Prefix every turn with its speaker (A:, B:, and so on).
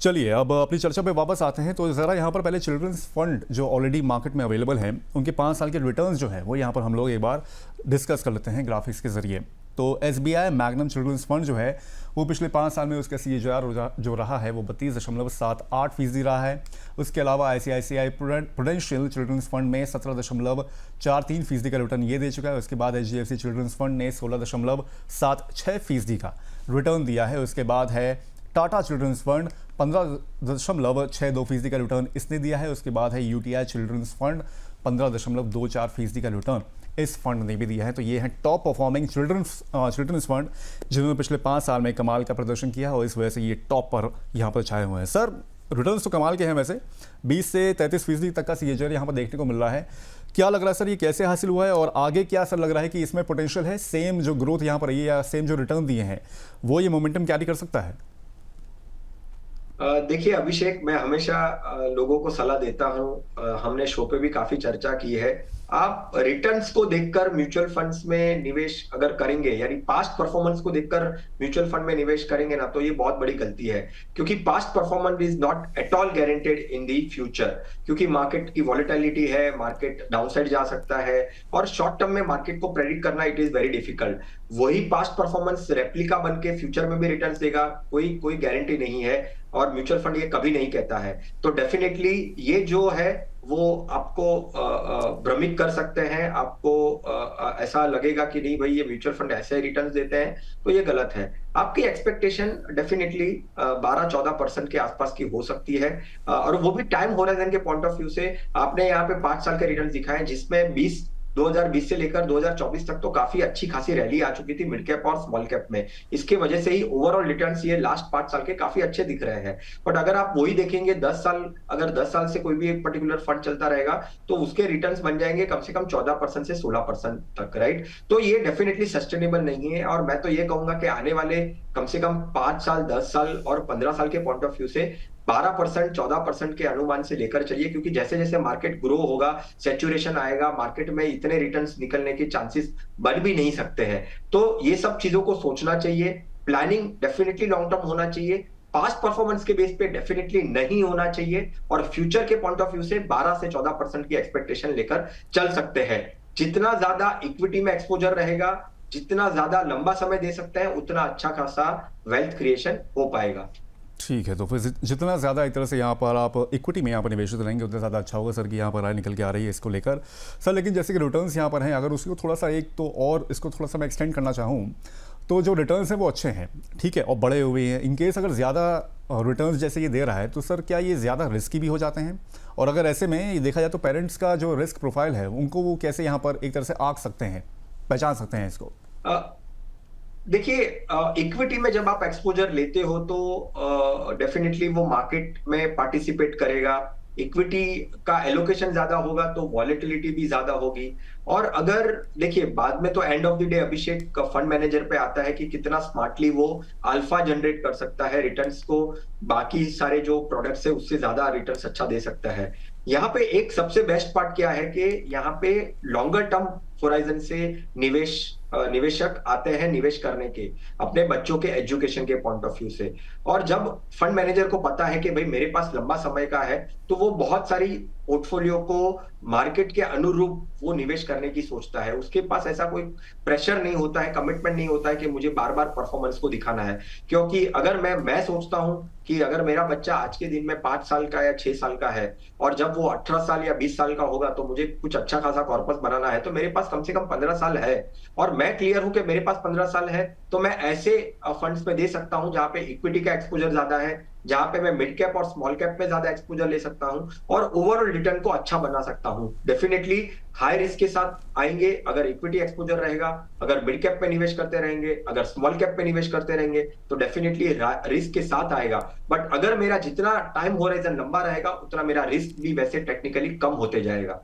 A: चलिए अब अपनी चर्चा पे वापस आते हैं। तो ज़रा यहाँ पर पहले चिल्ड्रंस फंड जो ऑलरेडी मार्केट में अवेलेबल हैं उनके 5 साल के रिटर्न्स जो है वो यहाँ पर हम लोग एक बार डिस्कस कर लेते हैं ग्राफिक्स के ज़रिए। तो SBI मैग्नम चिल्ड्रंस फंड जो है वो पिछले 5 साल में उसका CAGR जो रहा है वो 32.78% रहा है। उसके अलावा ICICI प्रूडेंशियल चिल्ड्रंस फंड में 17.43% का रिटर्न ये दे चुका है। उसके बाद HDFC चिल्ड्रंस फंड ने 16.76% का रिटर्न दिया है। उसके बाद है टाटा चिल्ड्रंस फंड 15.62% का रिटर्न इसने दिया है। उसके बाद है UTI चिल्ड्रंस फंड 15.24% का रिटर्न इस फंड ने भी दिया है। तो ये है टॉप परफॉर्मिंग चिल्ड्रंस फंड जिन्होंने पिछले 5 साल में कमाल का प्रदर्शन किया और इस वजह से ये टॉप पर यहाँ पर छाए हुए हैं। सर रिटर्न्स तो कमाल के हैं, वैसे 20 से 33% तक का CAGR यहाँ पर देखने को मिल रहा है। क्या लग रहा है सर ये कैसे हासिल हुआ है और आगे क्या सर लग रहा है कि इसमें पोटेंशियल है, सेम जो ग्रोथ यहाँ पर रही है या सेम जो रिटर्न दिए हैं वो ये मोमेंटम कैरी कर सकता है?
B: देखिए अभिषेक, मैं हमेशा लोगों को सलाह देता हूं, हमने शो पे भी काफी चर्चा की है। आप रिटर्न्स को देखकर म्यूचुअल फंड्स में निवेश अगर करेंगे, यानी पास्ट परफॉर्मेंस को देखकर म्यूचुअल फंड में निवेश करेंगे ना, तो ये बहुत बड़ी गलती है। क्योंकि past performance is not at all guaranteed in the future, क्योंकि मार्केट की वॉलेटिलिटी है, मार्केट डाउनसाइड जा सकता है और शॉर्ट टर्म में मार्केट को प्रेडिक्ट करना इट इज वेरी डिफिकल्ट। वही पास्ट परफॉर्मेंस रेप्लिका बन के फ्यूचर में भी रिटर्न्स देगा, कोई गारंटी नहीं है और म्यूचुअल फंड ये कभी नहीं कहता है। तो डेफिनेटली ये जो है वो आपको भ्रमित कर सकते हैं, आपको ऐसा लगेगा कि नहीं भाई ये म्यूचुअल फंड ऐसे रिटर्न्स देते हैं, तो ये गलत है। आपकी एक्सपेक्टेशन डेफिनेटली 12-14% के आसपास की हो सकती है और वो भी टाइम होराइजन के पॉइंट ऑफ व्यू से। आपने यहाँ पे 5 साल के रिटर्न दिखाए जिसमें 2020 से लेकर 2024 तक तो काफी अच्छी खासी रैली आ चुकी थी मिड कैप और स्मॉल कैप में। इसके वजह से ही ओवरऑल रिटर्न्स ये लास्ट 5 साल के काफी अच्छे दिख रहे हैं। बट अगर आप वही देखेंगे 10 साल, अगर 10 साल से कोई भी एक पर्टिकुलर फंड चलता रहेगा तो उसके रिटर्न्स बन जाएंगे कम से कम 14% से 16% तक, राइट? तो ये डेफिनेटली सस्टेनेबल नहीं है और मैं तो ये कहूंगा कि आने वाले कम से कम 5 साल, 10 साल और 15 साल के पॉइंट ऑफ व्यू से 12%, 14% के अनुमान से लेकर चलिए, क्योंकि जैसे जैसे मार्केट ग्रो होगा, सैचुरेशन आएगा, मार्केट में इतने रिटर्न्स निकलने के चांसेस बन भी नहीं सकते हैं। तो ये सब चीजों को सोचना चाहिए। प्लानिंग डेफिनेटली लॉन्ग टर्म होना चाहिए, पास्ट परफॉर्मेंस के बेस पे डेफिनेटली नहीं होना चाहिए और फ्यूचर के पॉइंट ऑफ व्यू से 12 से 14% की एक्सपेक्टेशन लेकर चल सकते हैं। जितना ज्यादा इक्विटी में एक्सपोजर रहेगा, जितना ज्यादा लंबा समय दे सकते हैं, उतना अच्छा खासा वेल्थ क्रिएशन हो पाएगा।
A: ठीक है, तो फिर जितना ज़्यादा एक तरह से यहाँ पर आप इक्विटी में यहाँ पर निवेशित रहेंगे उतना ज़्यादा अच्छा होगा सर कि यहाँ पर राय निकल के आ रही है इसको लेकर। सर लेकिन जैसे कि रिटर्न्स यहाँ पर हैं, अगर उसको थोड़ा सा एक तो और इसको थोड़ा सा मैं एक्सटेंड करना चाहूँ तो जो रिटर्न्स हैं वो अच्छे हैं, ठीक है, और बड़े हुए हैं। इनकेस अगर ज़्यादा रिटर्न्स जैसे ये दे रहा है तो सर क्या ये ज़्यादा रिस्की भी हो जाते हैं? और अगर ऐसे में ये देखा जाए तो पेरेंट्स का जो रिस्क प्रोफाइल है उनको वो कैसे यहाँ पर एक तरह से आंक सकते हैं, पहचान सकते हैं इसको?
B: देखिए, इक्विटी में जब आप एक्सपोजर लेते हो तो डेफिनेटली वो मार्केट में पार्टिसिपेट करेगा। इक्विटी का एलोकेशन ज्यादा होगा तो वॉलेटिलिटी भी ज्यादा होगी। और अगर देखिए बाद में तो end of the day Abhishek fund manager पे आता है कि कितना स्मार्टली वो अल्फा जनरेट कर सकता है, रिटर्न्स को बाकी सारे जो प्रोडक्ट्स है उससे ज्यादा रिटर्न्स अच्छा दे सकता है। यहाँ पे एक सबसे बेस्ट पार्ट क्या है कि यहाँ पे लॉन्गर टर्म होराइजन से निवेशक आते हैं निवेश करने के, अपने बच्चों के एजुकेशन के पॉइंट ऑफ व्यू से। और जब फंड मैनेजर को पता है कि भाई मेरे पास लंबा समय का है, तो वो बहुत सारी पोर्टफोलियो को मार्केट के अनुरूप वो निवेश करने की सोचता है। उसके पास ऐसा कोई प्रेशर नहीं होता है, कमिटमेंट नहीं होता है कि मुझे बार बार परफॉर्मेंस को दिखाना है। क्योंकि अगर मैं सोचता हूं कि अगर मेरा बच्चा आज के दिन में 5 साल का या 6 साल का है और जब वो 18 साल या 20 साल का होगा तो मुझे कुछ अच्छा खासा कॉर्पस बनाना है, तो मेरे पास कम से कम 15 साल है और मैं क्लियर हूं कि मेरे पास 15 साल है, तो मैं ऐसे फंड्स में दे सकता हूं जहां पे इक्विटी का एक्सपोजर ज्यादा है, जहां पे मैं मिड कैप और स्मॉल कैप में ज्यादा एक्सपोजर ले सकता हूं और ओवरऑल रिटर्न को अच्छा बना सकता हूं। डेफिनेटली हाई रिस्क के साथ आएंगे अगर इक्विटी एक्सपोजर रहेगा, अगर मिड कैप में निवेश करते रहेंगे, अगर स्मॉल कैप में निवेश करते रहेंगे तो डेफिनेटली रिस्क के साथ आएगा। बट अगर मेरा जितना टाइम होराइजन लंबा रहेगा उतना मेरा रिस्क भी वैसे टेक्निकली कम होते जाएगा।